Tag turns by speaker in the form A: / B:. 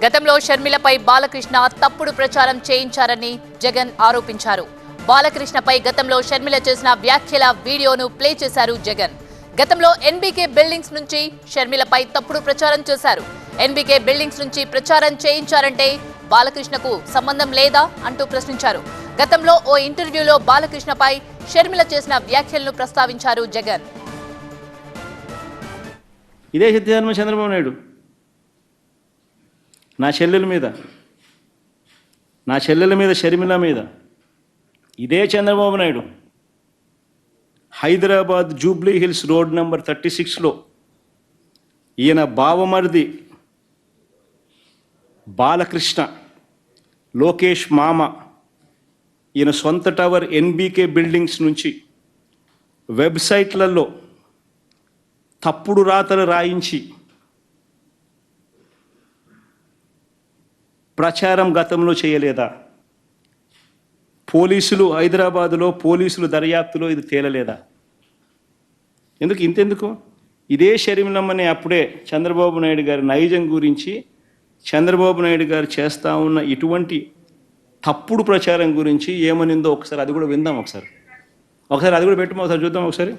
A: గతంలో షర్మిలపై బాలకృష్ణ తప్పుడు ప్రచారం చేయించారని జగన్ ఆరోపించారు. బాలకృష్ణపై గతంలో షర్మిల చేసిన వ్యాఖ్యల వీడియోను ప్లే చేశారు జగన్. గతంలో ఎన్బీకే బిల్డింగ్స్ నుంచి షర్మిలపై తప్పుడు ప్రచారం చేశారు. ఎన్బీకే బిల్డింగ్స్ నుంచి ప్రచారం చేయించారంటే బాలకృష్ణకు సంబంధం లేదా అంటూ ప్రశ్నించారు. గతంలో ఓ ఇంటర్వ్యూలో బాలకృష్ణపై షర్మిల చేసిన వ్యాఖ్యలను ప్రస్తావించారు జగన్.
B: ఇదే సిద్ధాంతం చంద్రబాబు నాయుడు నా చెల్లెల మీద షర్మిల మీద ఇదే చంద్రబాబు నాయుడు హైదరాబాద్ జూబ్లీ హిల్స్ రోడ్ నెంబర్ 36లో ఈయన బావమరిది బాలకృష్ణ లోకేష్ మామ ఈయన సొంత టవర్ ఎన్బీకే బిల్డింగ్స్ నుంచి వెబ్సైట్లలో తప్పుడు రాతలు రాయించి ప్రచారం గతంలో చేయలేదా? పోలీసులు హైదరాబాదులో పోలీసులు దర్యాప్తులో ఇది తేలలేదా? ఇంతెందుకు ఇదే షర్మిలమ్మని అప్పుడే చంద్రబాబు నాయుడు గారి నైజం గురించి చంద్రబాబు నాయుడు గారు చేస్తూ ఉన్న ఇటువంటి తప్పుడు ప్రచారం గురించి ఏమనిందో ఒకసారి అది కూడా విందాం. ఒకసారి అది కూడా పెట్టమో ఒకసారి చూద్దాం ఒకసారి.